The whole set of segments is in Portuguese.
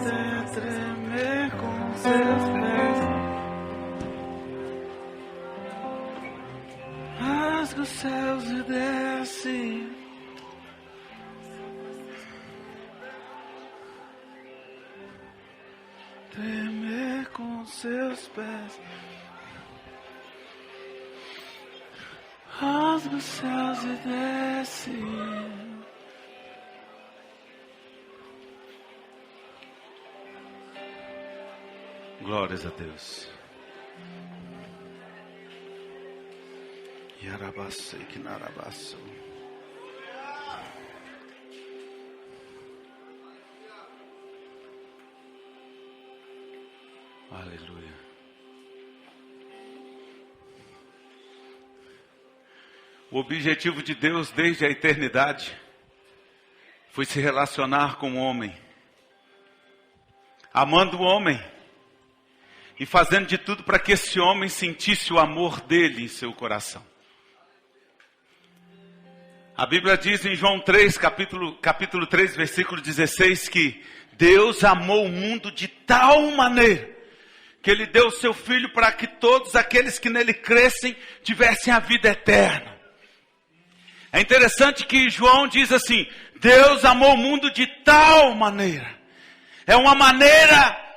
até tremer com seus pés. Rasga os céus e desce. Tremer com seus pés. Rasga os céus e desce. Glórias a Deus. Yarabaço e Kinarabaço. Aleluia. O objetivo de Deus desde a eternidade foi se relacionar com o homem, amando o homem e fazendo de tudo para que esse homem sentisse o amor dele em seu coração. A Bíblia diz em João 3, capítulo 3, versículo 16, que Deus amou o mundo de tal maneira que Ele deu o seu Filho para que todos aqueles que nele crescem tivessem a vida eterna. É interessante que João diz assim, Deus amou o mundo de tal maneira. É uma maneira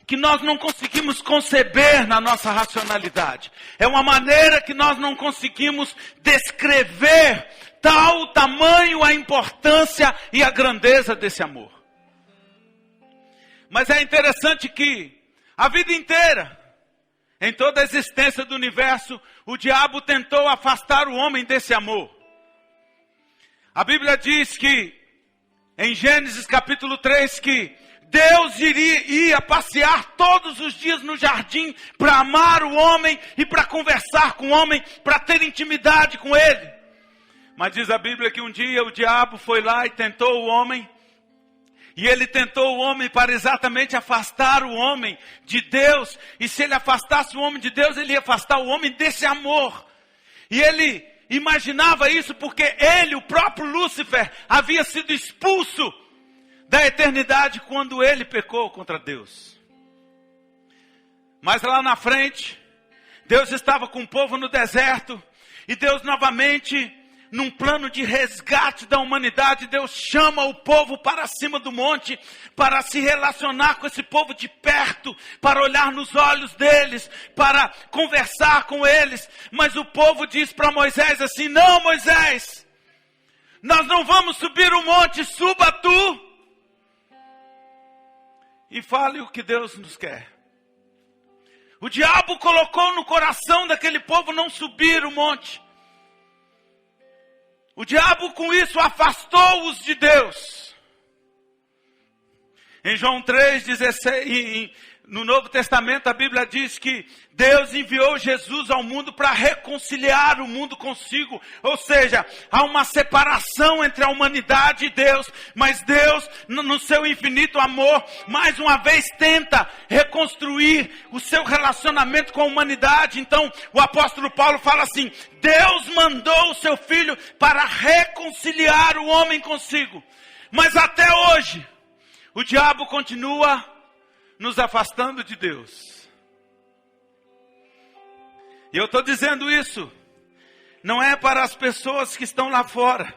que nós não conseguimos conceber na nossa racionalidade. É uma maneira que nós não conseguimos descrever tal o tamanho, a importância e a grandeza desse amor. Mas é interessante que a vida inteira, em toda a existência do universo, o diabo tentou afastar o homem desse amor. A Bíblia diz que, em Gênesis capítulo 3, que Deus ia passear todos os dias no jardim para amar o homem e para conversar com o homem, para ter intimidade com ele. Mas diz a Bíblia que um dia o diabo foi lá e tentou o homem. E ele tentou o homem para exatamente afastar o homem de Deus. E se ele afastasse o homem de Deus, ele ia afastar o homem desse amor. E ele imaginava isso porque ele, o próprio Lúcifer, havia sido expulso da eternidade quando ele pecou contra Deus. Mas lá na frente, Deus estava com o povo no deserto. E Deus novamente, num plano de resgate da humanidade, Deus chama o povo para cima do monte, para se relacionar com esse povo de perto, para olhar nos olhos deles, para conversar com eles. Mas o povo diz para Moisés assim, não Moisés, nós não vamos subir o monte, suba tu. E fale o que Deus nos quer. O diabo colocou no coração daquele povo não subir o monte. O diabo com isso afastou-os de Deus. Em João 3,16, no Novo Testamento a Bíblia diz que Deus enviou Jesus ao mundo para reconciliar o mundo consigo. Ou seja, há uma separação entre a humanidade e Deus. Mas Deus, no seu infinito amor, mais uma vez tenta reconstruir o seu relacionamento com a humanidade. Então, o apóstolo Paulo fala assim, Deus mandou o seu Filho para reconciliar o homem consigo. Mas até hoje, o diabo continua nos afastando de Deus. E eu estou dizendo isso, não é para as pessoas que estão lá fora,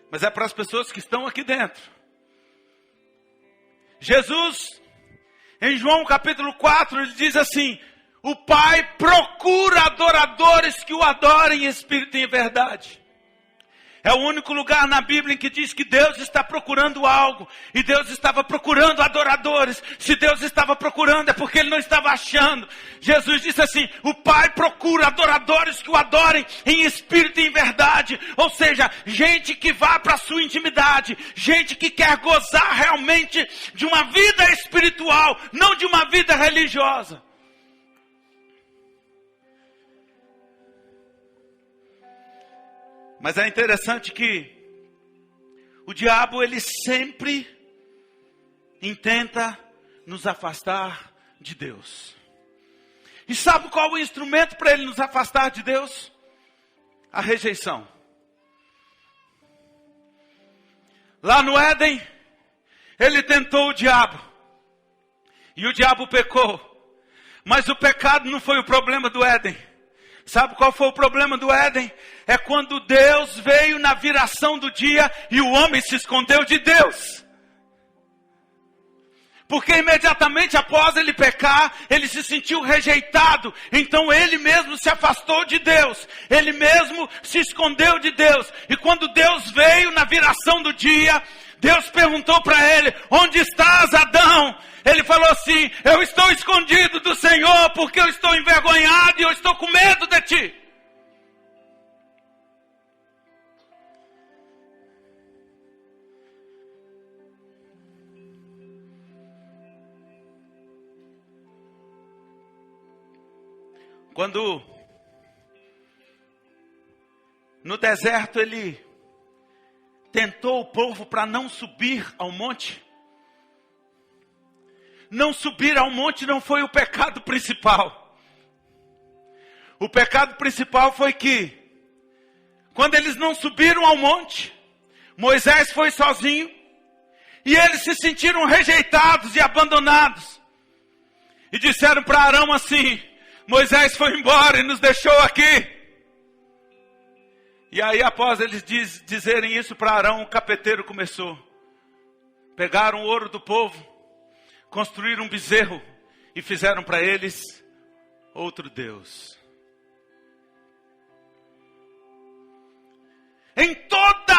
mas é para as pessoas que estão aqui dentro. Jesus, em João capítulo 4, ele diz assim, o Pai procura adoradores que o adorem em espírito e em verdade. É o único lugar na Bíblia em que diz que Deus está procurando algo. E Deus estava procurando adoradores. Se Deus estava procurando é porque Ele não estava achando. Jesus disse assim, o Pai procura adoradores que o adorem em espírito e em verdade. Ou seja, gente que vá para a sua intimidade. Gente que quer gozar realmente de uma vida espiritual, não de uma vida religiosa. Mas é interessante que o diabo, ele sempre intenta nos afastar de Deus. E sabe qual é o instrumento para ele nos afastar de Deus? A rejeição. Lá no Éden, ele tentou o diabo. E o diabo pecou. Mas o pecado não foi o problema do Éden. Sabe qual foi o problema do Éden? É quando Deus veio na viração do dia e o homem se escondeu de Deus. Porque imediatamente após ele pecar, ele se sentiu rejeitado. Então ele mesmo se afastou de Deus. Ele mesmo se escondeu de Deus. E quando Deus veio na viração do dia, Deus perguntou para ele: onde estás, Adão? Ele falou assim: eu estou escondido do Senhor porque eu estou envergonhado e eu estou com medo de ti. Quando no deserto ele tentou o povo para não subir ao monte. Não subir ao monte não foi o pecado principal. O pecado principal foi que, quando eles não subiram ao monte, Moisés foi sozinho, e eles se sentiram rejeitados e abandonados. E disseram para Arão assim: Moisés foi embora e nos deixou aqui. E aí, após eles dizerem isso para Arão, o capeteiro começou. Pegaram o ouro do povo, construíram um bezerro e fizeram para eles outro Deus. Em toda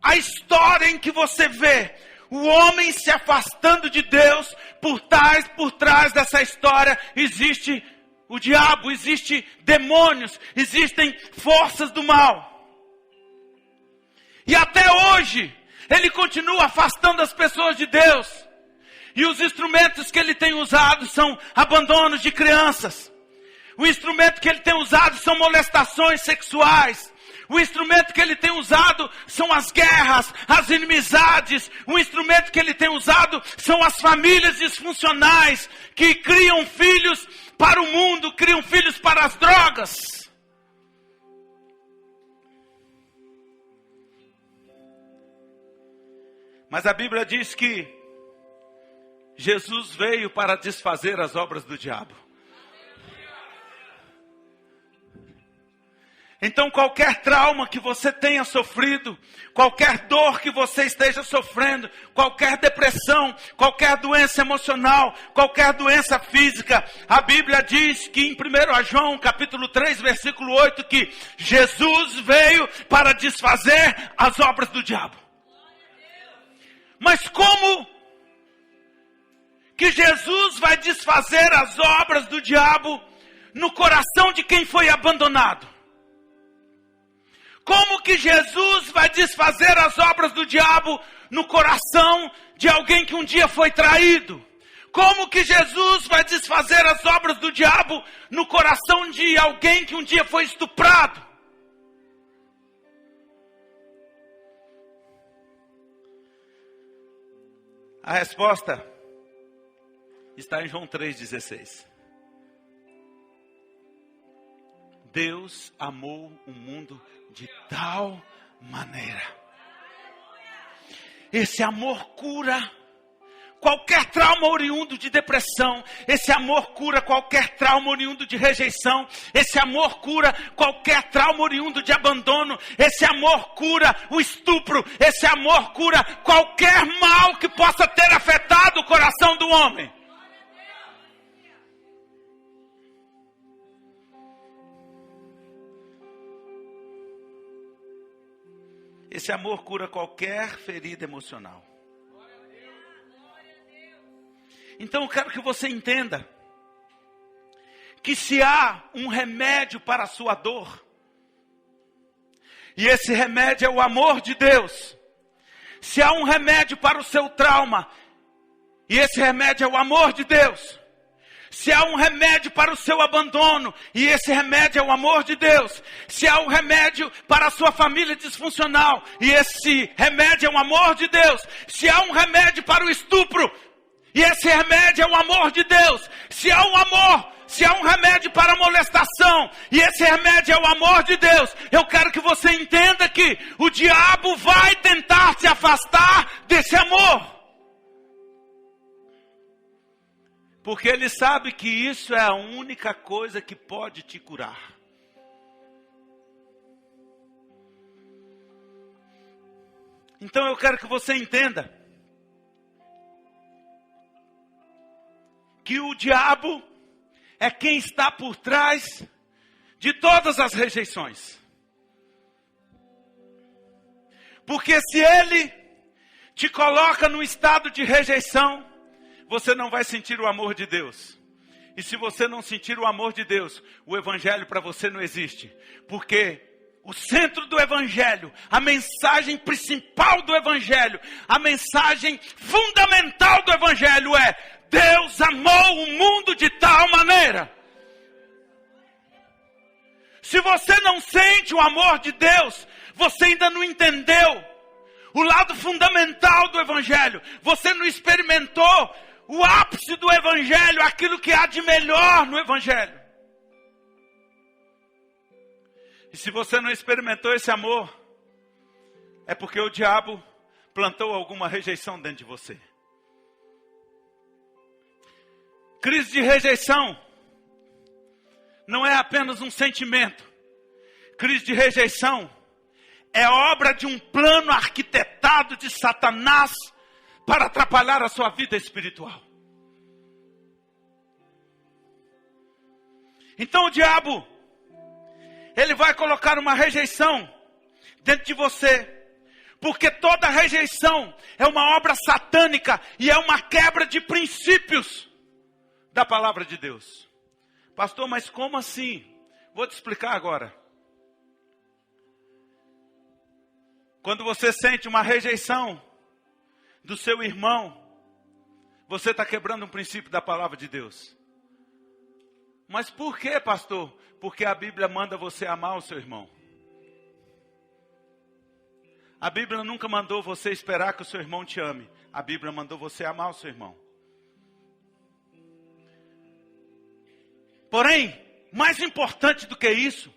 a história em que você vê o homem se afastando de Deus, por trás dessa história existe o diabo, existem demônios, existem forças do mal. E até hoje, ele continua afastando as pessoas de Deus. E os instrumentos que ele tem usado são abandonos de crianças. O instrumento que ele tem usado são molestações sexuais. O instrumento que ele tem usado são as guerras, as inimizades. O instrumento que ele tem usado são as famílias disfuncionais que criam filhos para o mundo, criam filhos para as drogas. Mas a Bíblia diz que Jesus veio para desfazer as obras do diabo. Então qualquer trauma que você tenha sofrido, qualquer dor que você esteja sofrendo, qualquer depressão, qualquer doença emocional, qualquer doença física, a Bíblia diz que em 1 João capítulo 3, versículo 8, que Jesus veio para desfazer as obras do diabo. Mas como que Jesus vai desfazer as obras do diabo no coração de quem foi abandonado? Como que Jesus vai desfazer as obras do diabo no coração de alguém que um dia foi traído? Como que Jesus vai desfazer as obras do diabo no coração de alguém que um dia foi estuprado? A resposta está em João 3,16. Deus amou o mundo de tal maneira. Esse amor cura qualquer trauma oriundo de depressão. Esse amor cura qualquer trauma oriundo de rejeição. Esse amor cura qualquer trauma oriundo de abandono. Esse amor cura o estupro. Esse amor cura qualquer mal que possa ter afetado o coração do homem. Esse amor cura qualquer ferida emocional. Então eu quero que você entenda que se há um remédio para a sua dor, e esse remédio é o amor de Deus. Se há um remédio para o seu trauma, e esse remédio é o amor de Deus. Se há um remédio para o seu abandono, e esse remédio é o amor de Deus. Se há um remédio para a sua família disfuncional, e esse remédio é o amor de Deus. Se há um remédio para o estupro, e esse remédio é o amor de Deus. Se há um amor, se há um remédio para a molestação, e esse remédio é o amor de Deus, eu quero que você entenda que o diabo vai tentar te afastar desse amor. Porque ele sabe que isso é a única coisa que pode te curar. Então eu quero que você entenda que o diabo é quem está por trás de todas as rejeições. Porque se ele te coloca no estado de rejeição, você não vai sentir o amor de Deus. E se você não sentir o amor de Deus, o evangelho para você não existe. Porque o centro do evangelho, a mensagem principal do evangelho, a mensagem fundamental do evangelho é: Deus amou o mundo de tal maneira. Se você não sente o amor de Deus, você ainda não entendeu o lado fundamental do evangelho. Você não experimentou o ápice do evangelho, aquilo que há de melhor no evangelho. E se você não experimentou esse amor, é porque o diabo plantou alguma rejeição dentro de você. Crise de rejeição não é apenas um sentimento. Crise de rejeição é obra de um plano arquitetado de Satanás para atrapalhar a sua vida espiritual. Então o diabo, ele vai colocar uma rejeição dentro de você. Porque toda rejeição é uma obra satânica e é uma quebra de princípios da palavra de Deus. Pastor, mas como assim? Vou te explicar agora. Quando você sente uma rejeição do seu irmão, você está quebrando um princípio da palavra de Deus. Mas por quê, pastor? Porque a Bíblia manda você amar o seu irmão. A Bíblia nunca mandou você esperar que o seu irmão te ame. A Bíblia mandou você amar o seu irmão. Porém, mais importante do que isso,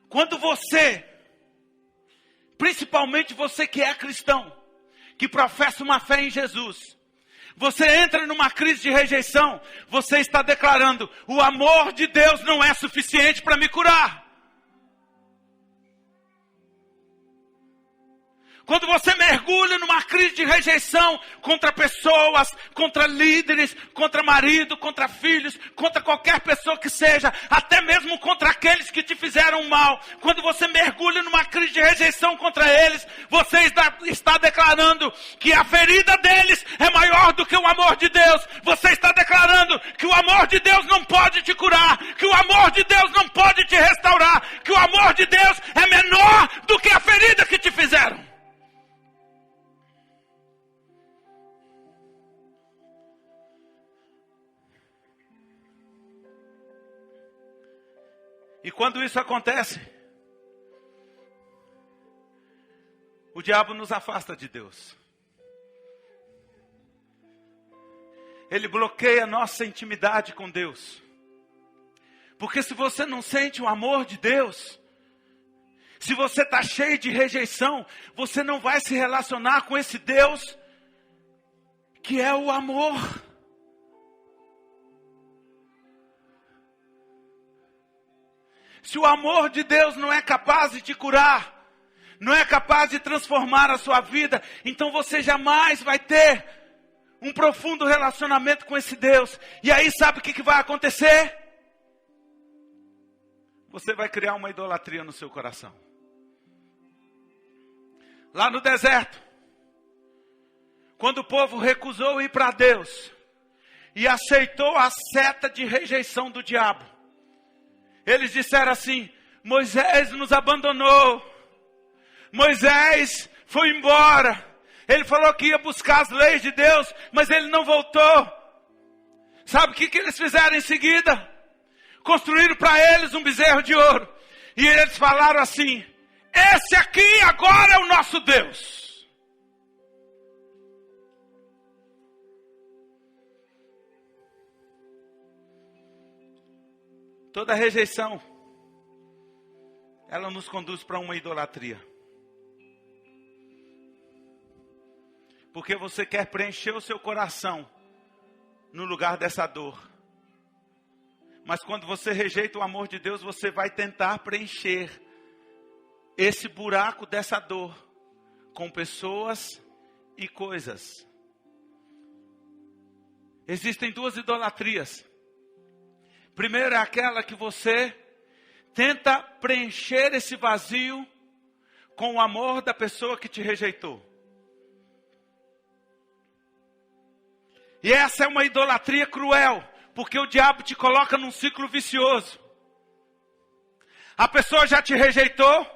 quando você, principalmente você que é cristão, que professa uma fé em Jesus, você entra numa crise de rejeição, você está declarando: o amor de Deus não é suficiente para me curar. Quando você mergulha numa crise de rejeição contra pessoas, contra líderes, contra marido, contra filhos, contra qualquer pessoa que seja, até mesmo contra aqueles que te fizeram mal. Quando você mergulha numa crise de rejeição contra eles, você está declarando que a ferida deles é maior do que o amor de Deus. Você está declarando que o amor de Deus não pode te curar, que o amor de Deus não pode te restaurar, que o amor de Deus é menor do que a ferida que te fizeram. E quando isso acontece, o diabo nos afasta de Deus. Ele bloqueia a nossa intimidade com Deus. Porque se você não sente o amor de Deus, se você está cheio de rejeição, você não vai se relacionar com esse Deus que é o amor. Se o amor de Deus não é capaz de te curar, não é capaz de transformar a sua vida, então você jamais vai ter um profundo relacionamento com esse Deus. E aí sabe o que vai acontecer? Você vai criar uma idolatria no seu coração. Lá no deserto, quando o povo recusou ir para Deus e aceitou a seta de rejeição do diabo, eles disseram assim: Moisés nos abandonou, Moisés foi embora, ele falou que ia buscar as leis de Deus, mas ele não voltou. Sabe o que eles fizeram em seguida? Construíram para eles um bezerro de ouro, e eles falaram assim: esse aqui agora é o nosso Deus. Toda rejeição, ela nos conduz para uma idolatria. Porque você quer preencher o seu coração no lugar dessa dor. Mas quando você rejeita o amor de Deus, você vai tentar preencher esse buraco dessa dor com pessoas e coisas. Existem duas idolatrias. Primeiro é aquela que você tenta preencher esse vazio com o amor da pessoa que te rejeitou. E essa é uma idolatria cruel, porque o diabo te coloca num ciclo vicioso. A pessoa já te rejeitou,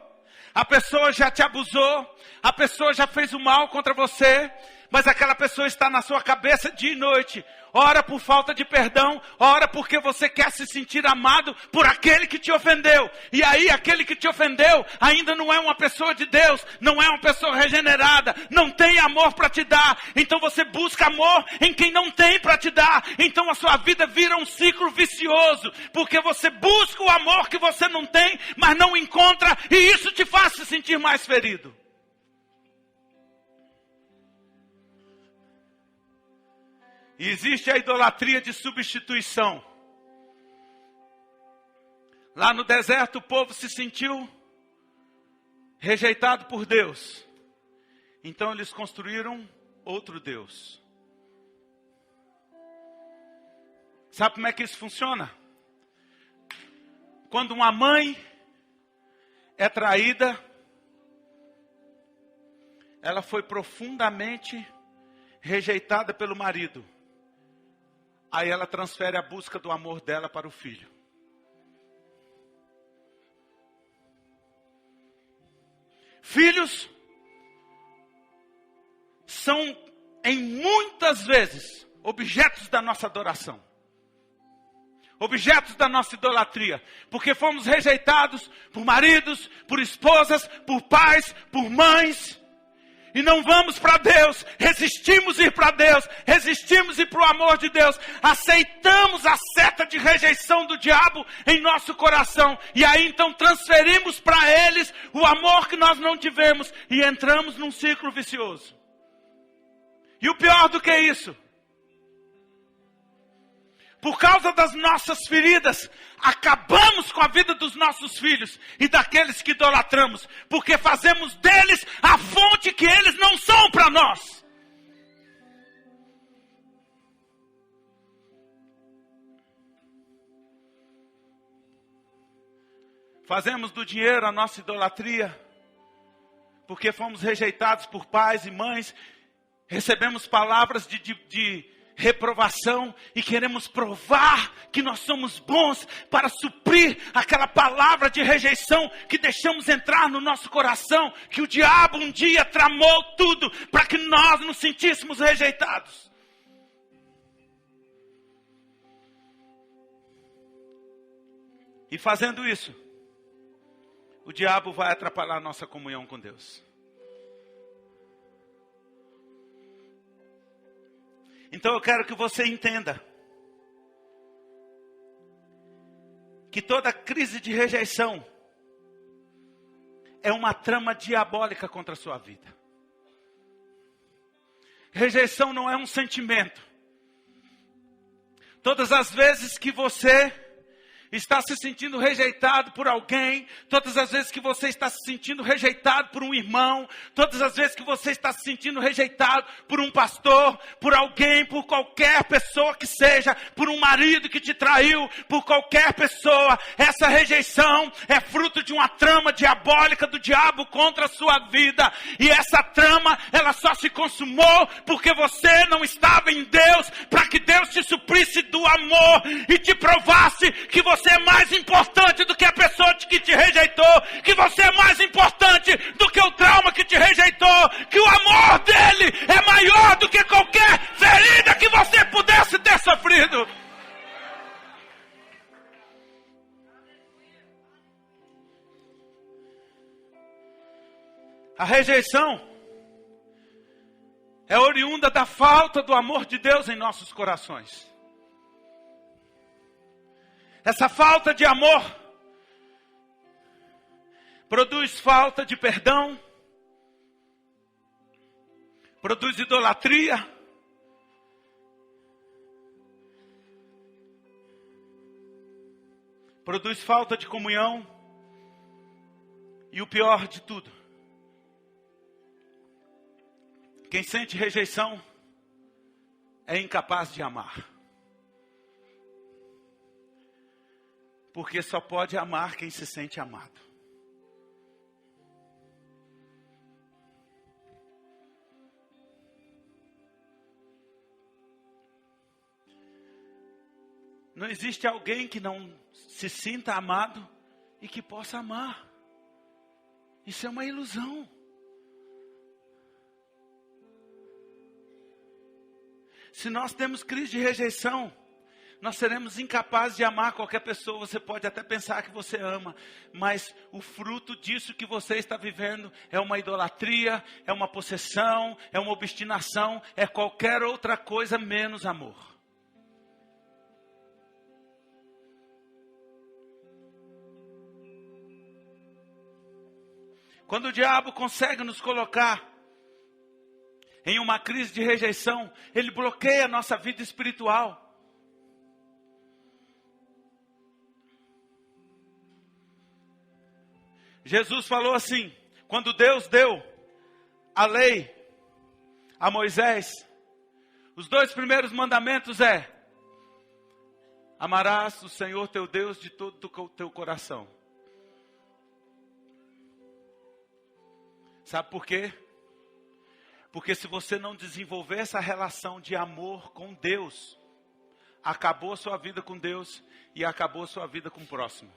a pessoa já te abusou, a pessoa já fez o mal contra você, mas aquela pessoa está na sua cabeça dia e noite. Ora por falta de perdão, ora porque você quer se sentir amado por aquele que te ofendeu. E aí aquele que te ofendeu ainda não é uma pessoa de Deus, não é uma pessoa regenerada, não tem amor para te dar. Então você busca amor em quem não tem para te dar. Então a sua vida vira um ciclo vicioso, porque você busca o amor que você não tem, mas não encontra, e isso te faz se sentir mais ferido. E existe a idolatria de substituição. Lá no deserto o povo se sentiu rejeitado por Deus. Então eles construíram outro Deus. Sabe como é que isso funciona? Quando uma mãe é traída, ela foi profundamente rejeitada pelo marido. Aí ela transfere a busca do amor dela para o filho. Filhos são, em muitas vezes, objetos da nossa adoração. Objetos da nossa idolatria. Porque fomos rejeitados por maridos, por esposas, por pais, por mães. E não vamos para Deus, resistimos ir para Deus, resistimos ir para o amor de Deus, aceitamos a seta de rejeição do diabo em nosso coração, e aí então transferimos para eles o amor que nós não tivemos, e entramos num ciclo vicioso. E o pior do que isso, por causa das nossas feridas, acabamos com a vida dos nossos filhos e daqueles que idolatramos, porque fazemos deles a fonte que eles não são para nós. Fazemos do dinheiro a nossa idolatria, porque fomos rejeitados por pais e mães, recebemos palavras de reprovação e queremos provar que nós somos bons para suprir aquela palavra de rejeição que deixamos entrar no nosso coração, que o diabo um dia tramou tudo para que nós nos sentíssemos rejeitados. E fazendo isso, o diabo vai atrapalhar a nossa comunhão com Deus. Então eu quero que você entenda que toda crise de rejeição é uma trama diabólica contra a sua vida. Rejeição não é um sentimento. Todas as vezes que você está se sentindo rejeitado por alguém, todas as vezes que você está se sentindo rejeitado por um irmão, todas as vezes que você está se sentindo rejeitado por um pastor, por alguém, por qualquer pessoa que seja, por um marido que te traiu, por qualquer pessoa, essa rejeição é fruto de uma trama diabólica do diabo contra a sua vida. E essa trama, ela só se consumou porque você não estava em Deus, para que Deus te suprisse do amor e te provasse que você é mais importante do que a pessoa que te rejeitou, que você é mais importante do que o trauma que te rejeitou, que o amor dele é maior do que qualquer ferida que você pudesse ter sofrido. A rejeição é oriunda da falta do amor de Deus em nossos corações. Essa falta de amor produz falta de perdão, produz idolatria, produz falta de comunhão. E o pior de tudo, quem sente rejeição é incapaz de amar. Porque só pode amar quem se sente amado. Não existe alguém que não se sinta amado e que possa amar. Isso é uma ilusão. Se nós temos crise de rejeição, nós seremos incapazes de amar qualquer pessoa. Você pode até pensar que você ama, mas o fruto disso que você está vivendo é uma idolatria, é uma possessão, é uma obstinação, é qualquer outra coisa menos amor. Quando o diabo consegue nos colocar em uma crise de rejeição, ele bloqueia a nossa vida espiritual. Jesus falou assim, quando Deus deu a lei a Moisés, os 2 primeiros mandamentos é: amarás o Senhor teu Deus de todo o teu coração. Sabe por quê? Porque se você não desenvolver essa relação de amor com Deus, acabou a sua vida com Deus e acabou a sua vida com o próximo.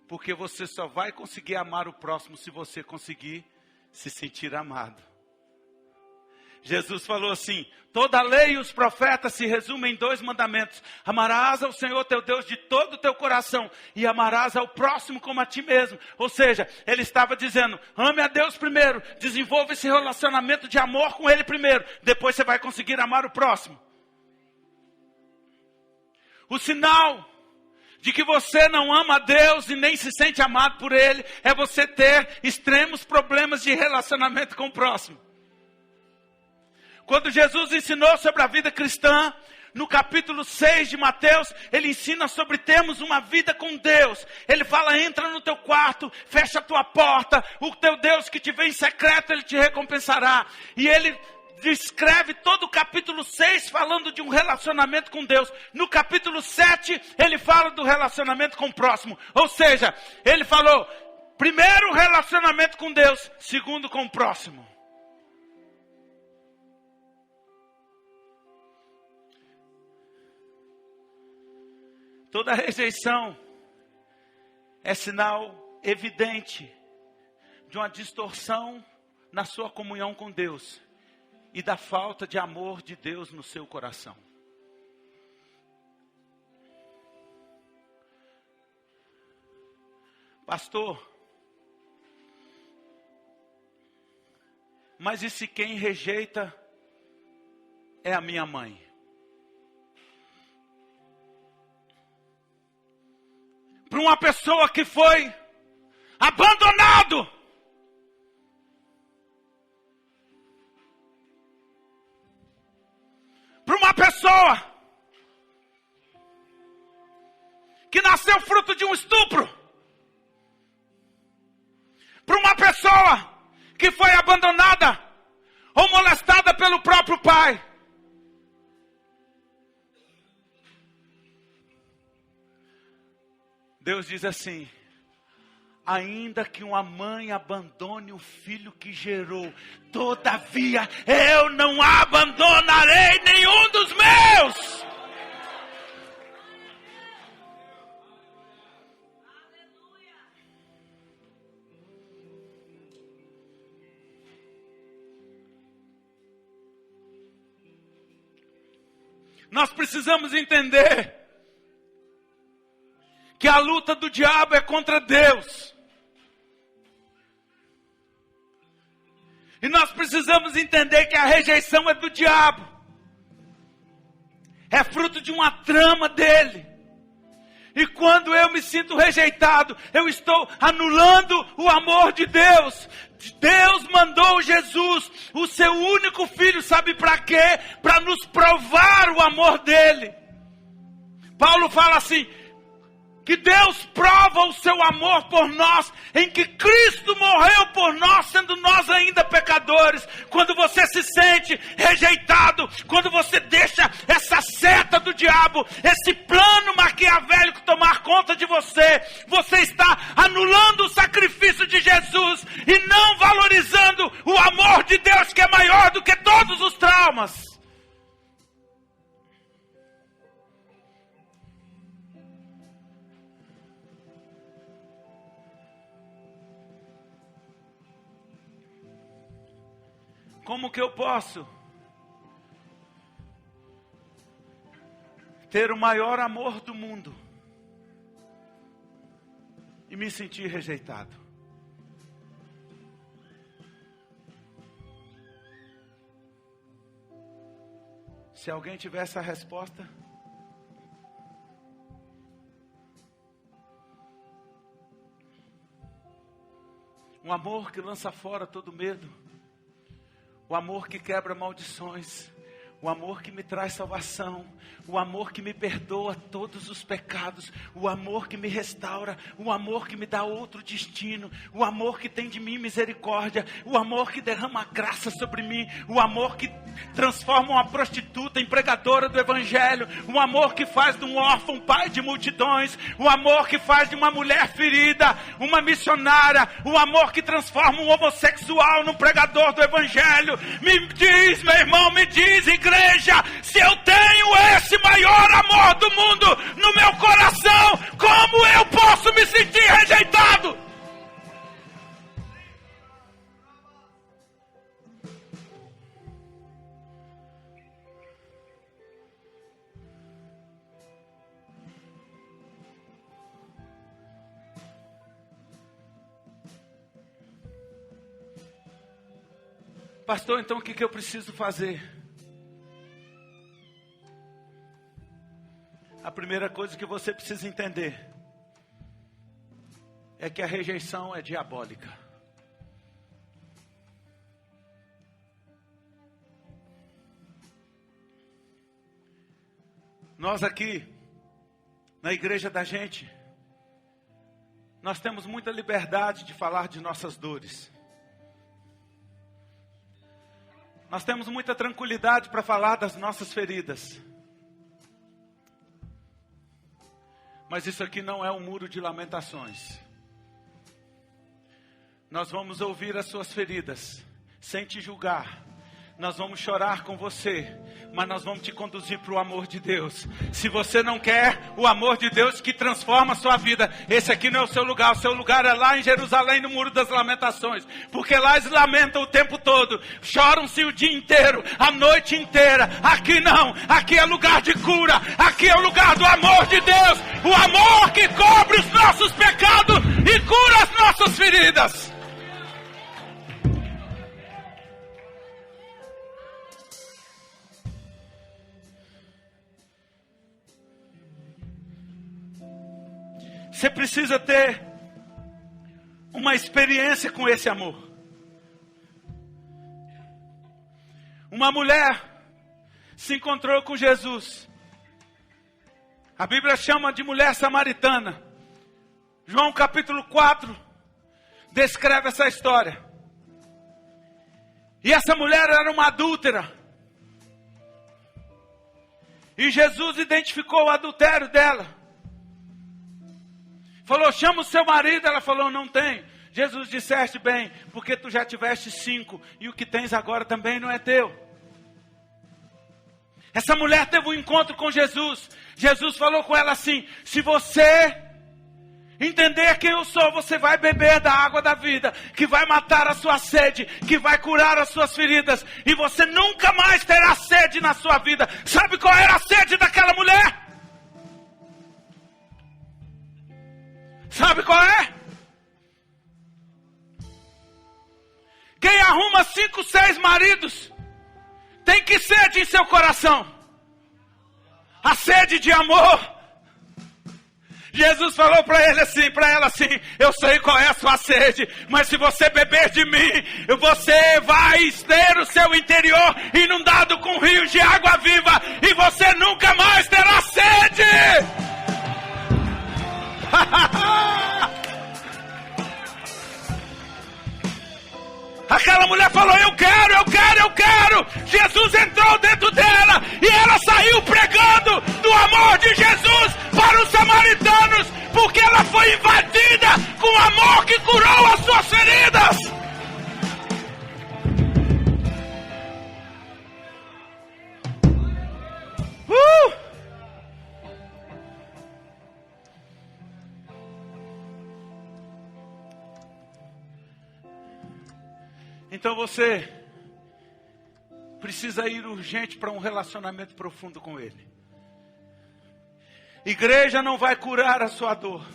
Porque você só vai conseguir amar o próximo se você conseguir se sentir amado. Jesus falou assim, toda a lei e os profetas se resumem em 2 mandamentos. Amarás ao Senhor teu Deus de todo o teu coração e amarás ao próximo como a ti mesmo. Ou seja, ele estava dizendo, ame a Deus primeiro, desenvolva esse relacionamento de amor com Ele primeiro. Depois você vai conseguir amar o próximo. O sinal de que você não ama a Deus e nem se sente amado por Ele é você ter extremos problemas de relacionamento com o próximo. Quando Jesus ensinou sobre a vida cristã, no capítulo 6 de Mateus, ele ensina sobre termos uma vida com Deus. Ele fala, entra no teu quarto, fecha a tua porta, o teu Deus que te vê em secreto, Ele te recompensará. E ele descreve todo o capítulo 6 falando de um relacionamento com Deus. No capítulo 7, ele fala do relacionamento com o próximo. Ou seja, ele falou, primeiro relacionamento com Deus, segundo com o próximo. Toda rejeição é sinal evidente de uma distorção na sua comunhão com Deus e da falta de amor de Deus no seu coração. Pastor, mas e se quem rejeita é a minha mãe? Para uma pessoa que foi abandonado. Para uma pessoa que nasceu fruto de um estupro. Para uma pessoa que foi abandonada ou molestada pelo próprio pai. Deus diz assim, ainda que uma mãe abandone o filho que gerou, todavia eu não abandonarei nenhum dos meus. Nós precisamos entender que a luta do diabo é contra Deus. E nós precisamos entender que a rejeição é do diabo. É fruto de uma trama dele. E quando eu me sinto rejeitado, eu estou anulando o amor de Deus. Deus mandou Jesus, o seu único filho, sabe para quê? Para nos provar o amor dele. Paulo fala assim, que Deus prova o seu amor por nós, em que Cristo morreu por nós, sendo nós ainda pecadores. Quando você se sente rejeitado, quando você deixa essa seta do diabo, esse plano maquiavélico tomar conta de você, você está anulando o sacrifício de Jesus e não valorizando o amor de Deus, que é maior do que todos os traumas. Como que eu posso ter o maior amor do mundo e me sentir rejeitado? Se alguém tiver essa resposta, um amor que lança fora todo medo, o amor que quebra maldições, o amor que me traz salvação, o amor que me perdoa todos os pecados, o amor que me restaura, o amor que me dá outro destino, o amor que tem de mim misericórdia, o amor que derrama graça sobre mim, o amor que transforma uma prostituta em pregadora do evangelho, o amor que faz de um órfão pai de multidões, o amor que faz de uma mulher ferida uma missionária, o amor que transforma um homossexual num pregador do evangelho. Me diz, meu irmão, me diz, igreja, se eu tenho esse maior amor do mundo no meu coração, como eu posso me sentir rejeitado? Pastor, então o que eu preciso fazer? A primeira coisa que você precisa entender é que a rejeição é diabólica. Nós aqui, na igreja da gente, nós temos muita liberdade de falar de nossas dores. Nós temos muita tranquilidade para falar das nossas feridas. Mas isso aqui não é um muro de lamentações. Nós vamos ouvir as suas feridas, sem te julgar. Nós vamos chorar com você, mas nós vamos te conduzir para o amor de Deus. Se você não quer o amor de Deus que transforma a sua vida, esse aqui não é o seu lugar é lá em Jerusalém, no Muro das Lamentações, porque lá eles lamentam o tempo todo, choram-se o dia inteiro, a noite inteira. Aqui não, aqui é lugar de cura, aqui é o lugar do amor de Deus, o amor que cobre os nossos pecados e cura as nossas feridas. Você precisa ter uma experiência com esse amor. Uma mulher se encontrou com Jesus. A Bíblia chama de mulher samaritana. João capítulo 4 descreve essa história. E essa mulher era uma adúltera. E Jesus identificou o adultério dela. Falou, chama o seu marido. Ela falou, não tem. Jesus, disseste bem, porque tu já tiveste 5, e o que tens agora também não é teu. Essa mulher teve um encontro com Jesus. Jesus falou com ela assim, se você entender quem eu sou, você vai beber da água da vida, que vai matar a sua sede, que vai curar as suas feridas, e você nunca mais terá sede na sua vida. Sabe qual era a sede daquela mulher? Sabe qual é? Quem arruma 5, 6 maridos tem que sede em seu coração. A sede de amor. Jesus falou para ela assim, eu sei qual é a sua sede, mas se você beber de mim, você vai ter o seu interior inundado com rios de água viva, e você nunca mais terá sede. foi invadida com o amor que curou as suas feridas. Então você precisa ir urgente para um relacionamento profundo com Ele. Igreja não vai curar a sua dor.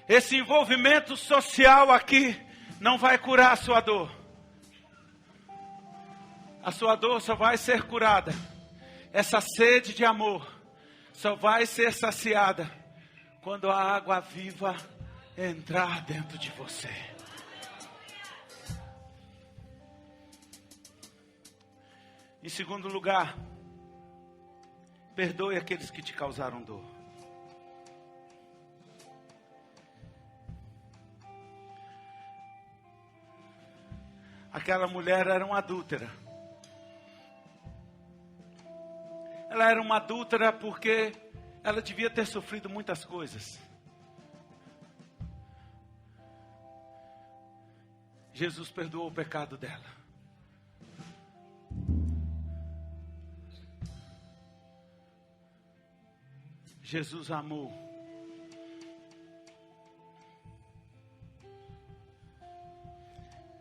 Esse envolvimento social aqui não vai curar a sua dor. A sua dor só vai ser curada. Essa sede de amor só vai ser saciada quando a água viva entrar dentro de você. Em segundo lugar, perdoe aqueles que te causaram dor. Aquela mulher era uma adúltera. Ela era uma adúltera porque ela devia ter sofrido muitas coisas. Jesus perdoou o pecado dela. Jesus amou.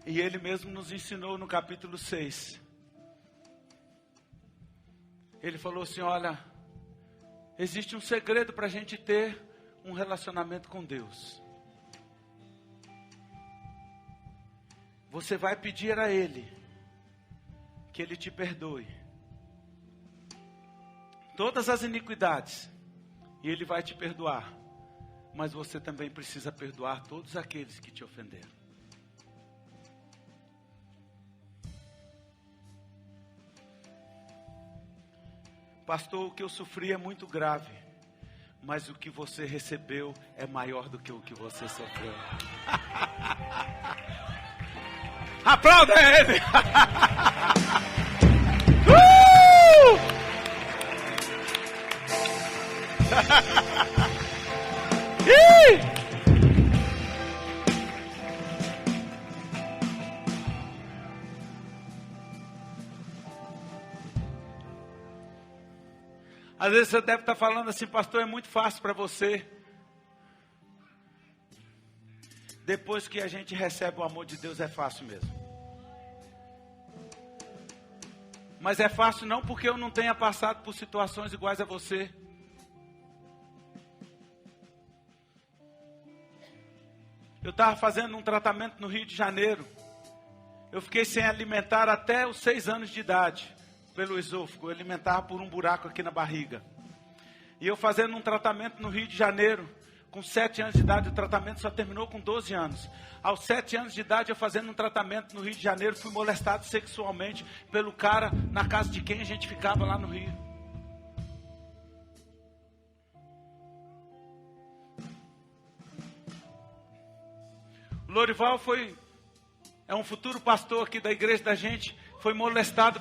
E Ele mesmo nos ensinou no capítulo 6. Ele falou assim, olha, existe um segredo para a gente ter um relacionamento com Deus. Você vai pedir a Ele que Ele te perdoe todas as iniquidades, e Ele vai te perdoar. Mas você também precisa perdoar todos aqueles que te ofenderam. Pastor, o que eu sofri é muito grave, mas o que você recebeu é maior do que o que você sofreu. Aplauda Ele! Às vezes você deve estar falando assim, pastor, é muito fácil para você. Depois que a gente recebe o amor de Deus é fácil mesmo. Mas é fácil não porque eu não tenha passado por situações iguais a você. Eu estava fazendo um tratamento no Rio de Janeiro. Eu fiquei sem alimentar até os 6 anos de idade. Pelo esôfago, eu alimentava por um buraco aqui na barriga. E eu fazendo um tratamento no Rio de Janeiro, com 7 anos de idade, o tratamento só terminou com 12 anos. Aos 7 anos de idade, eu fazendo um tratamento no Rio de Janeiro, fui molestado sexualmente pelo cara na casa de quem a gente ficava lá no Rio. O Lorival é um futuro pastor aqui da igreja da gente. Foi molestado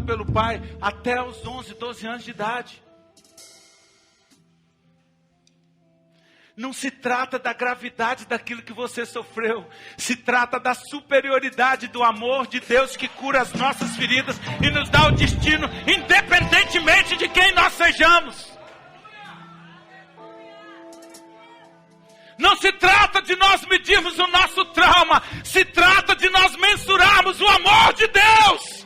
pelo pai até os 11, 12 anos de idade. Não se trata da gravidade daquilo que você sofreu. Se trata da superioridade do amor de Deus que cura as nossas feridas e nos dá o destino, independentemente de quem nós sejamos. Não se trata de nós medirmos o nosso trauma. Se trata de nós mensurarmos o amor de Deus.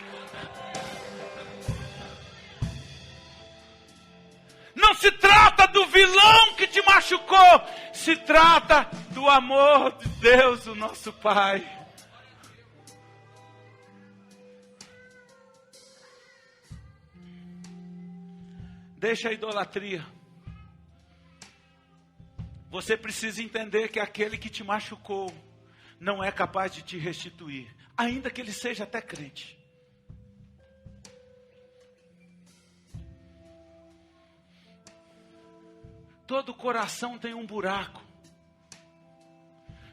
Não se trata do vilão que te machucou. Se trata do amor de Deus, o nosso Pai. Deixa a idolatria. Você precisa entender que aquele que te machucou não é capaz de te restituir, ainda que ele seja até crente. Todo coração tem um buraco.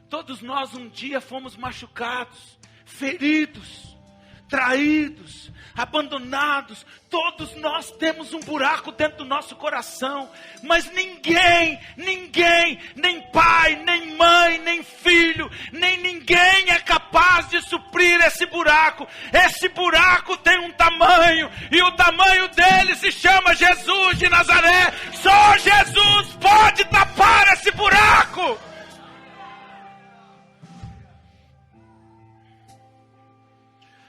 Todos nós um dia fomos machucados, feridos. traídos, abandonados. Todos nós temos um buraco dentro do nosso coração. Mas ninguém, nem pai, nem mãe, nem filho, nem ninguém é capaz de suprir esse buraco. Esse buraco tem um tamanho, e o tamanho dele se chama Jesus de Nazaré. Só Jesus pode tapar esse buraco.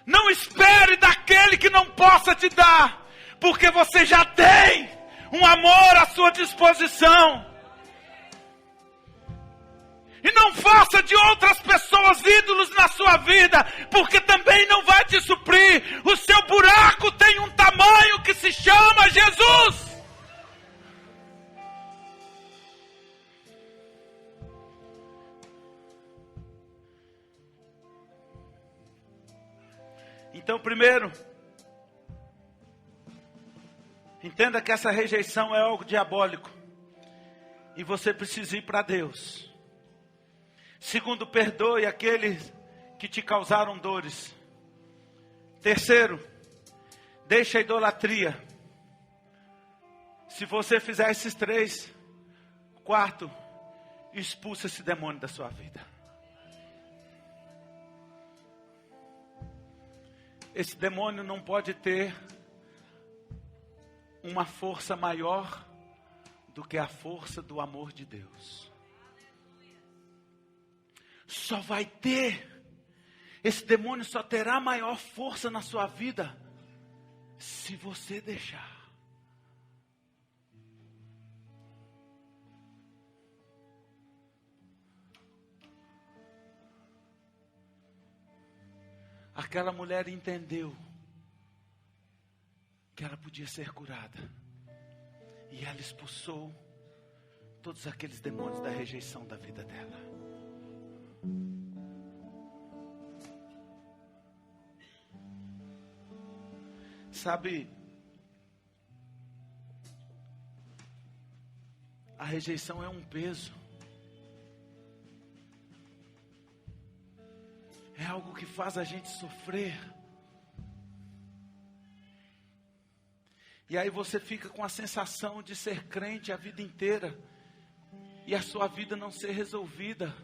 Não espere daquele que não possa te dar, porque você já tem um amor à sua disposição. E não faça de outras pessoas ídolos na sua vida, porque também não vai te suprir. O seu buraco tem um tamanho que se chama Jesus. Então, primeiro, entenda que essa rejeição é algo diabólico e você precisa ir para Deus. Segundo, perdoe aqueles que te causaram dores. Terceiro, deixe a idolatria. Se você fizer esses três. Quarto, expulse esse demônio da sua vida. Esse demônio não pode ter uma força maior do que a força do amor de Deus. Só vai ter, esse demônio só terá maior força na sua vida se você deixar. Aquela mulher entendeu que ela podia ser curada. E ela expulsou todos aqueles demônios da rejeição da vida dela. Sabe, a rejeição é um peso. É algo que faz a gente sofrer. E aí você fica com a sensação de ser crente a vida inteira e a sua vida não ser resolvida.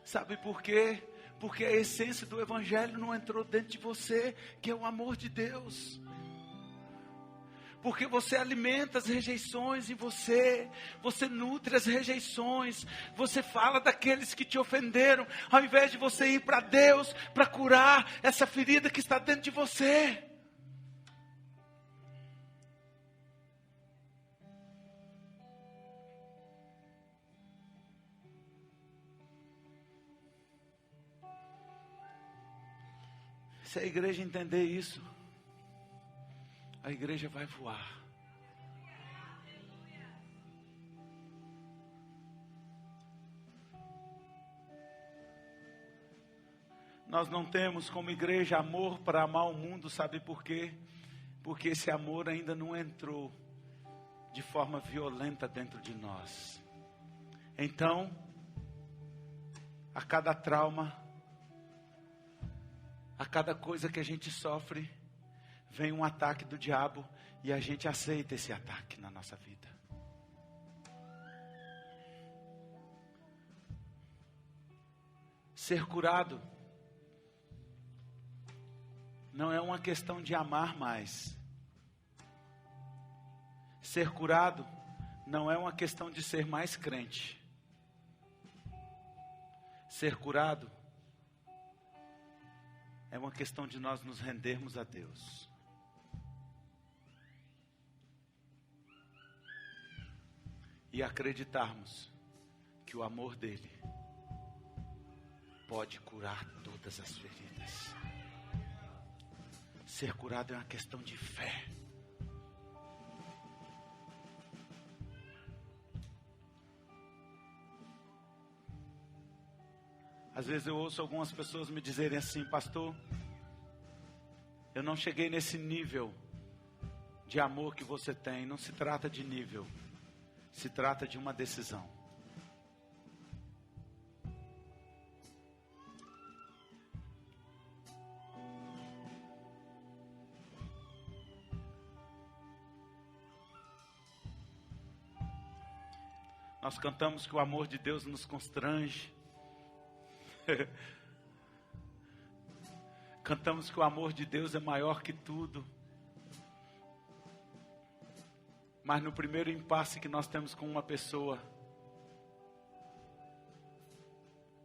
Sabe por quê? Porque a essência do Evangelho não entrou dentro de você, que é o amor de Deus. Porque você alimenta as rejeições em você, você nutre as rejeições, você fala daqueles que te ofenderam, ao invés de você ir para Deus, para curar essa ferida que está dentro de você. Se a igreja entender isso, a igreja vai voar. Nós não temos como igreja amor para amar o mundo, sabe por quê? Porque esse amor ainda não entrou de forma violenta dentro de nós. Então, a cada trauma, a cada coisa que a gente sofre, vem um ataque do diabo e a gente aceita esse ataque na nossa vida. Ser curado não é uma questão de amar mais. Ser curado não é uma questão de ser mais crente. Ser curado é uma questão de nós nos rendermos a Deus. E acreditarmos que o amor dele pode curar todas as feridas. Ser curado é uma questão de fé. Às vezes eu ouço algumas pessoas me dizerem assim: pastor, eu não cheguei nesse nível de amor que você tem. Não se trata de nível, se trata de uma decisão. Nós cantamos que o amor de Deus nos constrange. Cantamos que o amor de Deus é maior que tudo. Mas no primeiro impasse que nós temos com uma pessoa,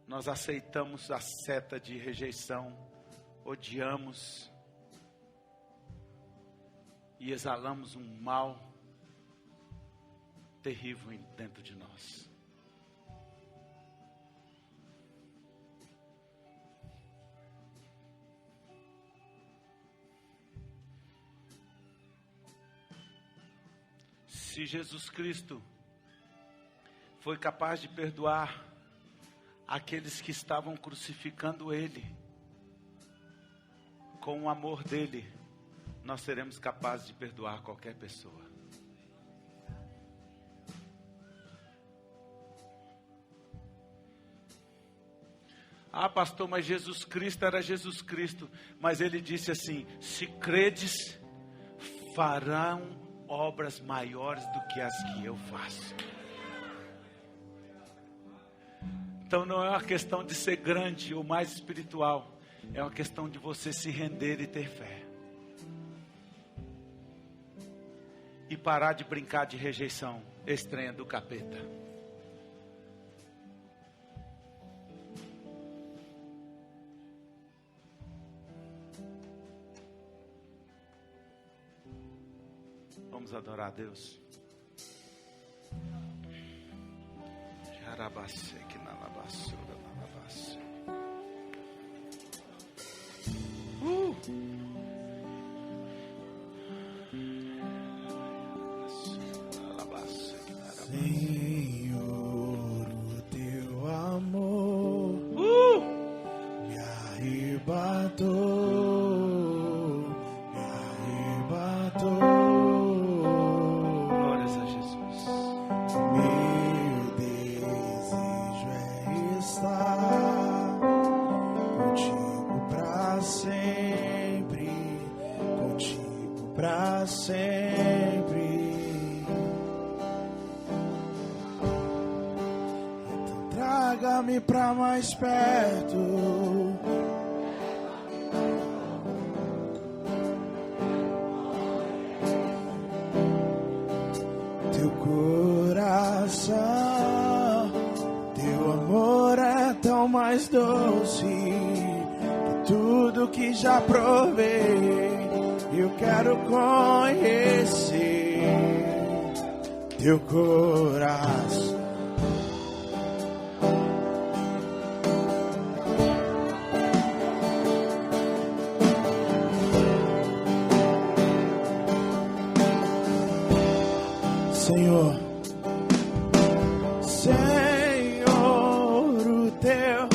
nós aceitamos a seta de rejeição, odiamos e exalamos um mal terrível dentro de nós. Se Jesus Cristo foi capaz de perdoar aqueles que estavam crucificando Ele, com o amor dEle, nós seremos capazes de perdoar qualquer pessoa. Ah, pastor, mas Jesus Cristo era Jesus Cristo. Mas Ele disse assim: se credes, farão obras maiores do que as que eu faço. Então não é uma questão de ser grande ou mais espiritual. É uma questão de você se render e ter fé. E parar de brincar de rejeição estranha do capeta. Vamos adorar a Deus. Senhor, o teu amor me arrebatou, me arrebatou. Glórias a Jesus. Meu desejo é estar contigo pra sempre, contigo pra sempre. Então traga-me pra mais perto. Teu coração, teu amor é tão mais doce que tudo que já provei. Eu quero conhecer teu coração. Senhor, Senhor, o teu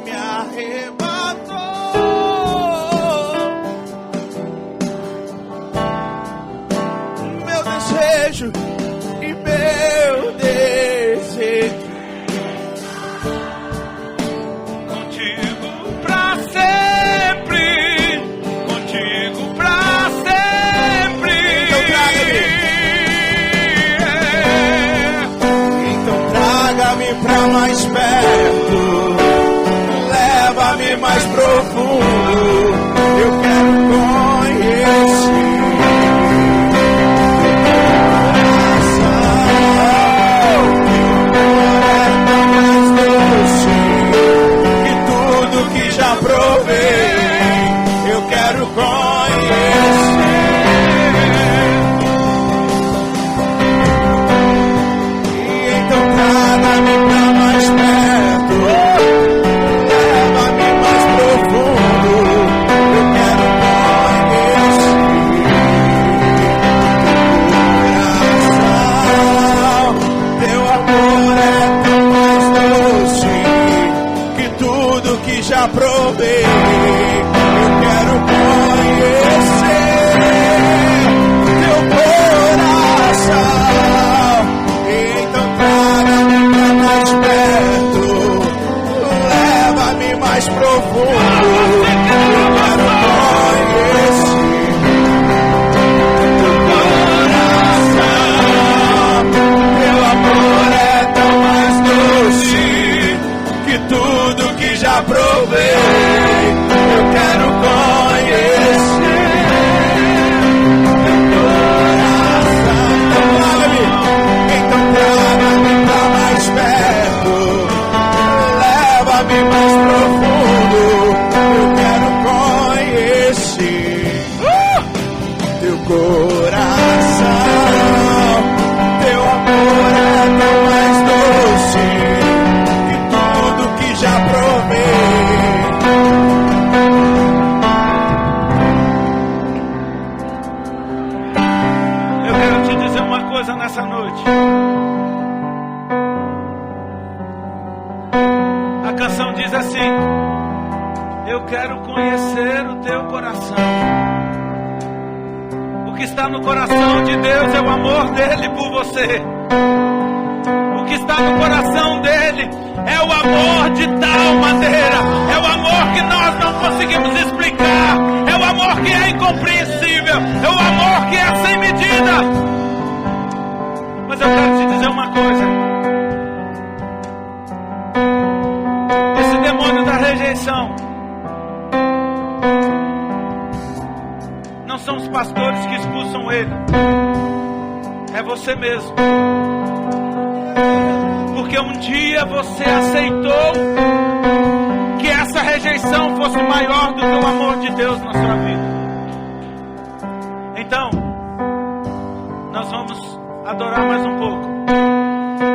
me arrebatou. Meu desejo e meu desejo Contigo pra sempre, contigo pra sempre. Então traga-me pra mais perto, leva-me mais profundo. Eu quero conhecer já provei, eu quero conhecer. E então traga-me pra mais perto, leva-me mais profundo. Eu quero conhecer teu coração. Teu amor é tão mais doce que tudo que já provei. Eu quero conhecer teu coração. Então traga-me pra mais perto, leva-me mais profundo. Eu quero conhecer teu coração. canção diz assim: eu quero conhecer o teu coração. O que está no coração de Deus é o amor dele por você. O que está no coração dele é o amor de tal maneira, é o amor que nós não conseguimos explicar, é o amor que é incompreensível, é o amor que é sem medida. Mas eu quero te dizer uma coisa: esse demônio da rejeição não são os pastores que expulsam ele, é você mesmo. Porque um dia você aceitou que essa rejeição fosse maior do que o amor de Deus na sua vida. Então, nós vamos adorar mais um pouco.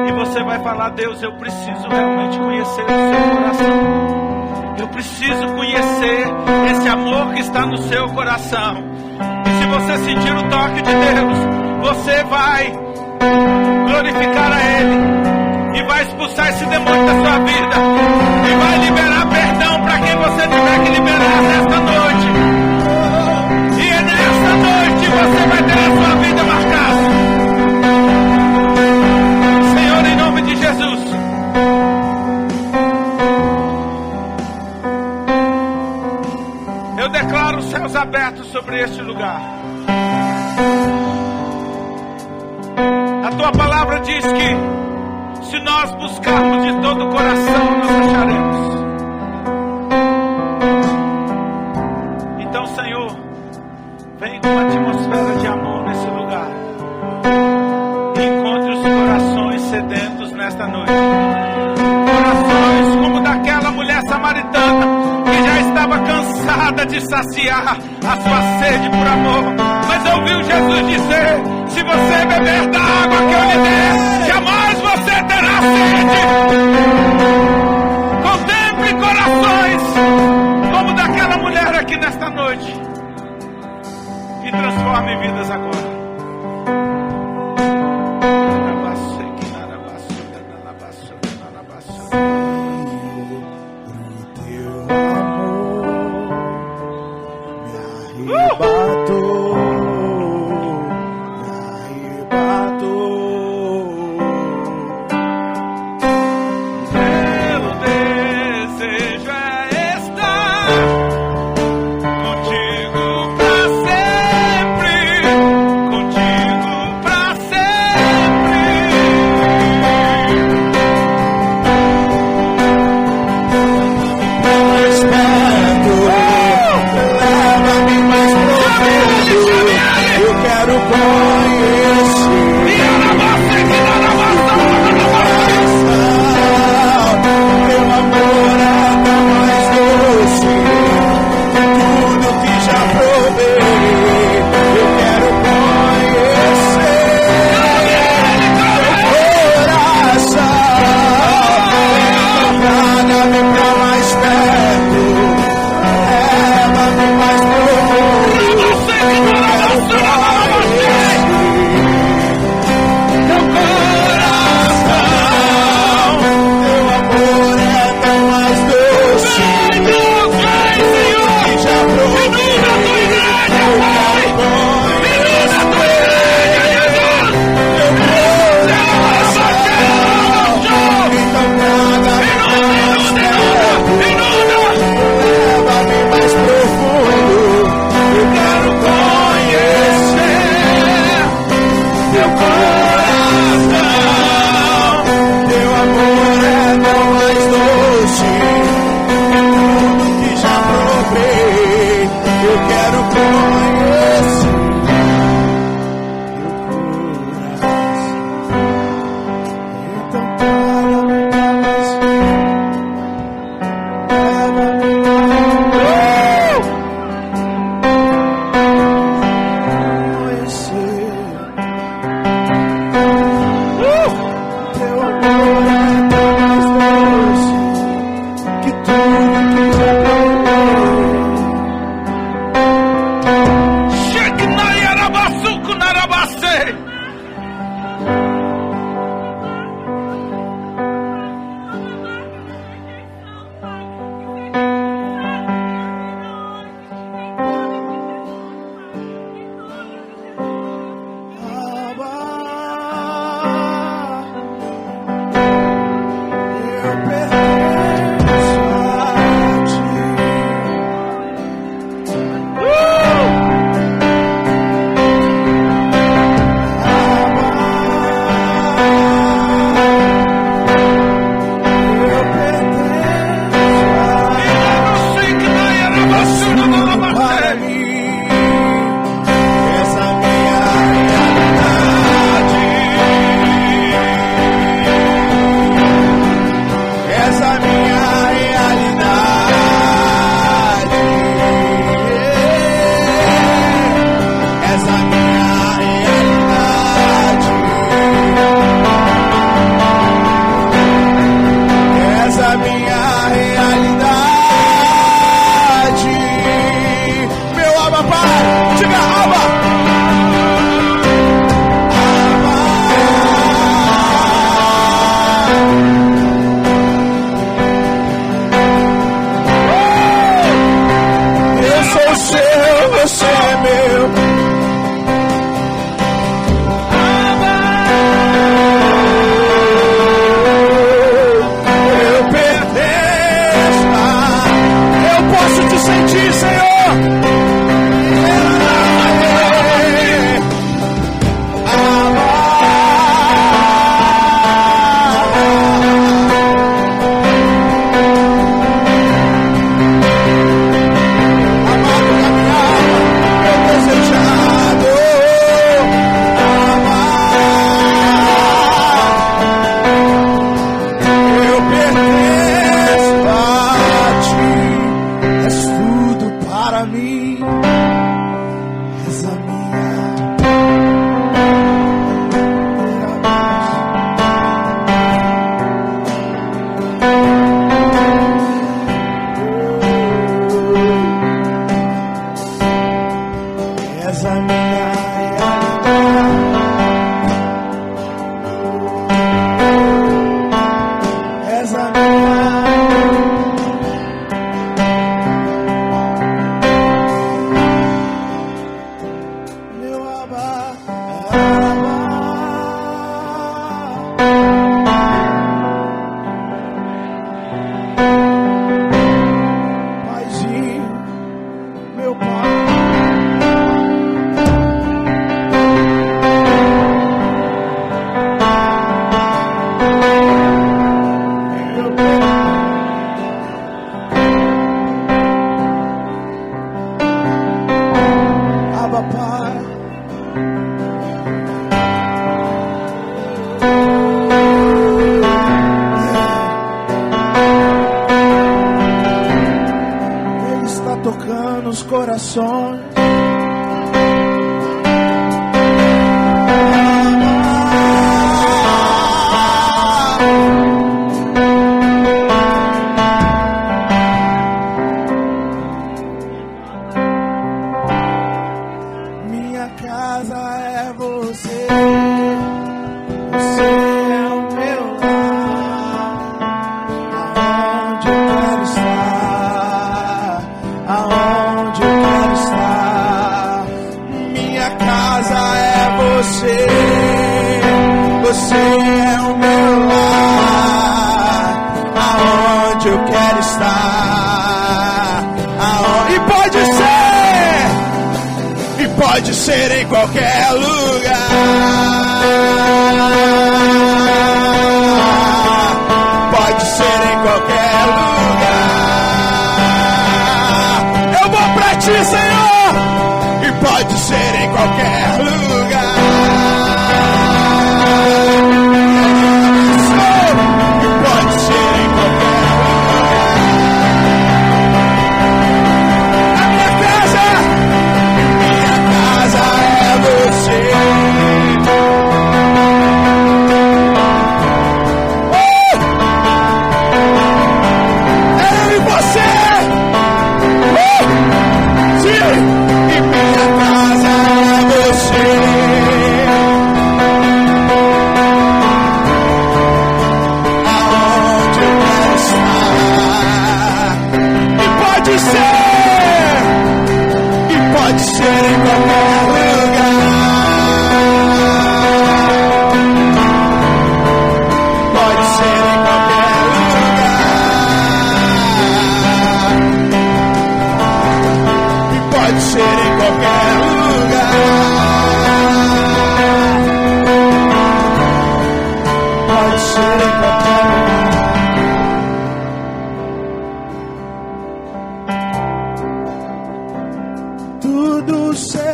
E você vai falar: Deus, eu preciso realmente conhecer o seu coração. Eu preciso conhecer esse amor que está no seu coração. E se você sentir o toque de Deus, você vai glorificar a Ele. E vai expulsar esse demônio da sua vida. E vai liberar perdão para quem você tiver que liberar nesta noite. E é nesta noite você vai ter a sua vida marcada. Senhor, em nome de Jesus. Eu declaro os céus abertos sobre este lugar. A tua palavra diz que se nós buscarmos de todo o coração, nós acharemos. Então, Senhor, vem com uma atmosfera de amor nesse lugar. E encontre os corações sedentos nesta noite. Corações como daquela mulher samaritana que já estava cansada de saciar a sua sede por amor. Mas ouviu Jesus dizer: se você beber da água que eu lhe der, jamais você terá sede. Contemple corações como daquela mulher aqui nesta noite e transforme vidas agora. corações. Minha casa é você, você é o meu lar, aonde eu quero estar, aonde eu quero estar. Minha casa é você, você é o meu lar, aonde eu quero estar, aonde... E pode ser em qualquer lugar, pode ser em qualquer lugar. Eu vou pra ti, Senhor, e pode ser em qualquer lugar. E pode ser em qualquer lugar. A minha casa é você. É você. Sim. E minha casa é você. Aonde eu quero estar. E pode ser em qualquer lugar. Pode ser em qualquer lugar. E pode ser em qualquer lugar. Pode ser em qualquer lugar. Tudo será,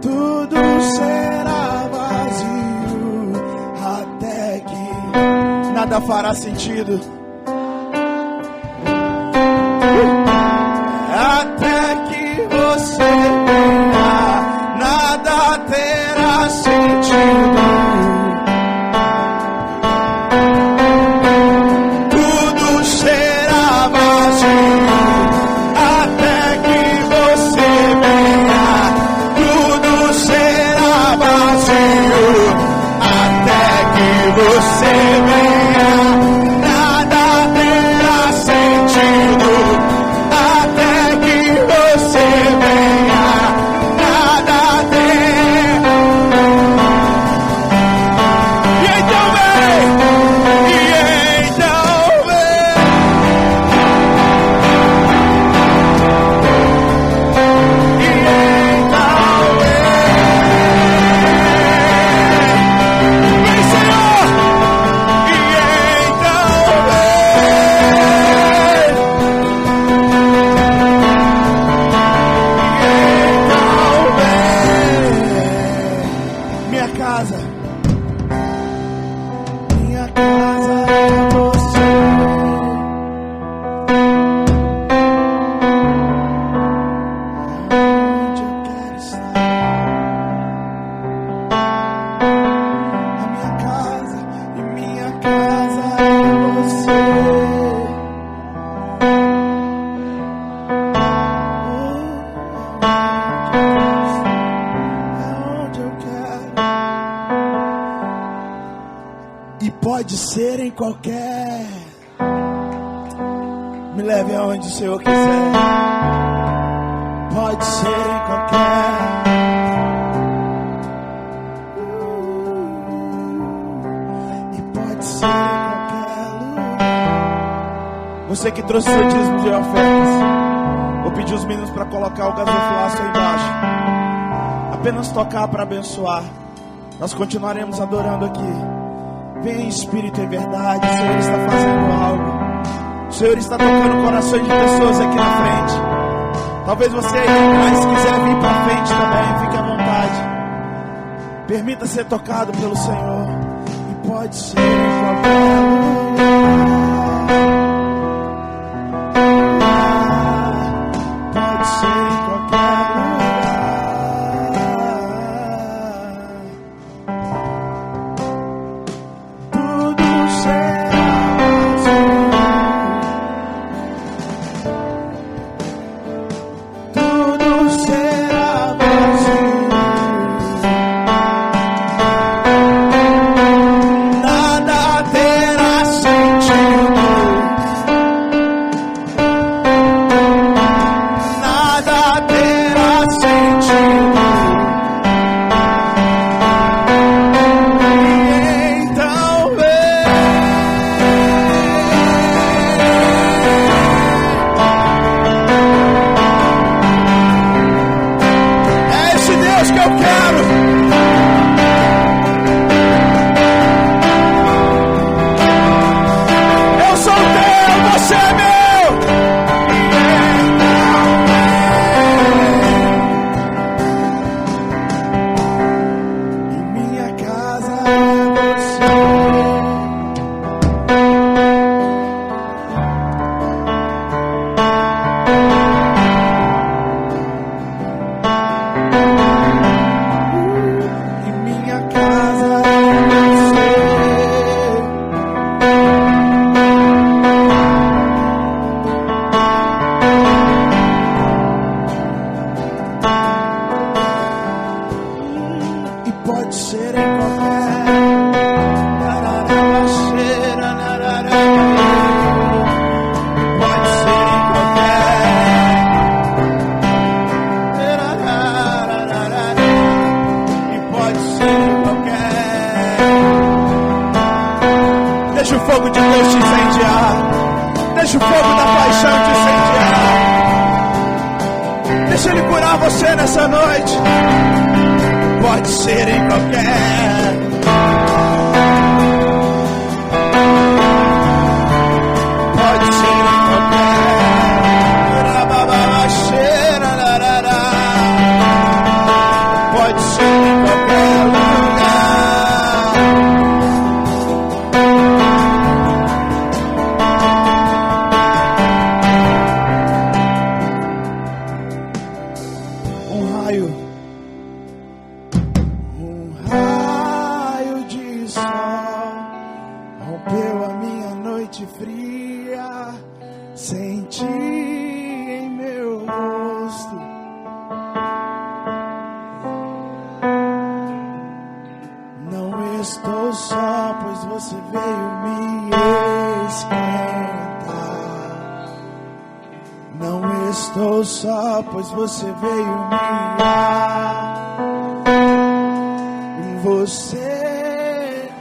tudo será vazio, até que nada fará sentido, até que você venha, nada terá sentido. Você venha, nada terá sentido. Até que você venha, nada terá. E então vem, e então vem. E então vem, Senhor. Minha casa é você. Onde eu quero estar. A minha casa é você. E pode ser em qualquer. Me leve aonde o Senhor quiser. Pode ser em qualquer. E pode ser em qualquer lugar. Você que trouxe seu dízimo de ofertas, vou pedir os meninos para colocar o gasofilaço aí embaixo. Apenas tocar para abençoar. Nós continuaremos adorando aqui. Vem Espírito em verdade, o Senhor está fazendo algo. O Senhor está tocando corações de pessoas aqui na frente. Talvez você aí atrás quiser vir para frente também, fique à vontade. Permita ser tocado pelo Senhor. E pode ser em qualquer lugar. pode ser em qualquer. Pode ser em qualquer. E pode ser em qualquer. Deixa o fogo de Deus te incendiar. Deixa o fogo da paixão te incendiar. Deixa Ele curar você nessa noite. Pode ser em qualquer. Pode ser em qualquer. Pode ser em qualquer lugar. Um raio de sol rompeu a minha noite fria. Senti em meu rosto não estou só, pois você veio me esquentar. Não estou só, pois você veio me em você.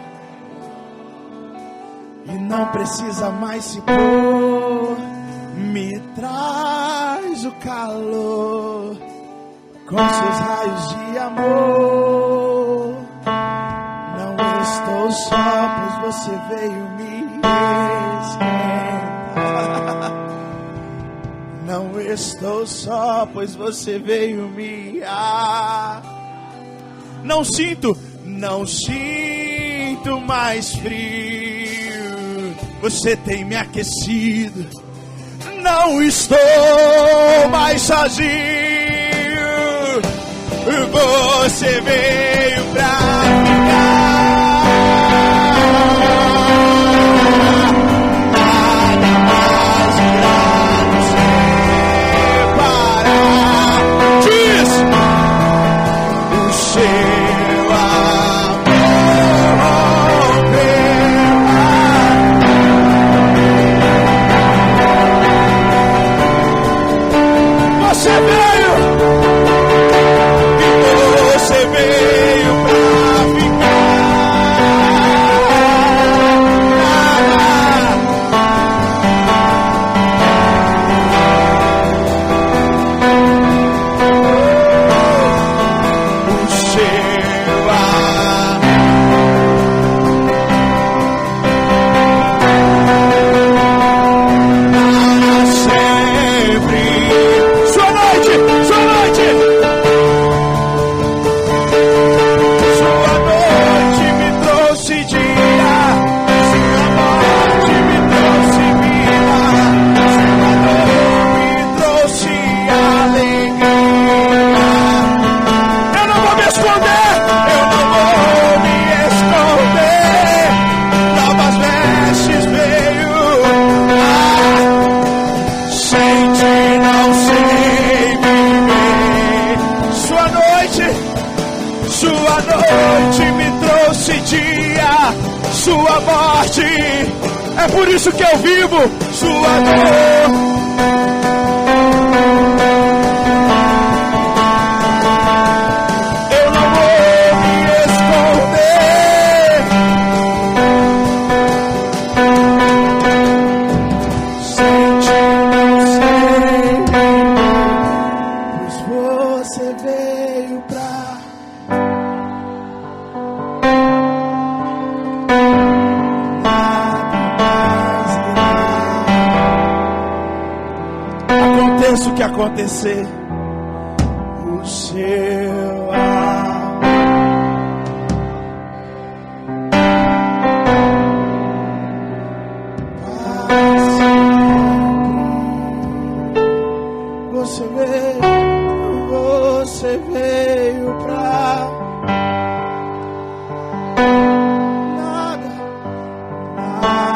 E não precisa mais se pôr. Me traz o calor com seus raios de amor. Não estou só, pois você veio me esquentar. Não estou só, pois você veio me Não sinto mais frio. Você tem me aquecido. Não estou mais sozinho. Você veio pra ficar. Nada mais irá nos separar. Diz o seu amor pela. Você veio, e você veio pra sua morte, é por isso que eu vivo, sua dor. Eu não vou me esconder. Sem ti não sei, pois você veio pra o que acontecer, o seu amor para sempre. Você veio pra nada mais.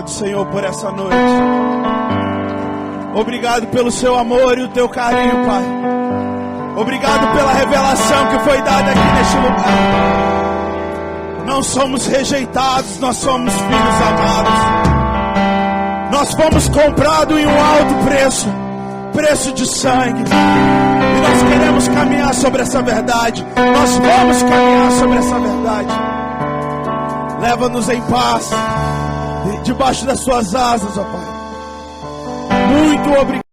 obrigado, Senhor, por essa noite. Obrigado pelo seu amor e o teu carinho, Pai. Obrigado pela revelação que foi dada aqui neste lugar. Não somos rejeitados, nós somos filhos amados. Nós fomos comprados em um alto preço, preço de sangue. E nós queremos caminhar sobre essa verdade. Nós vamos caminhar sobre essa verdade. Leva-nos em paz, debaixo das suas asas, ó Pai. Muito obrigado.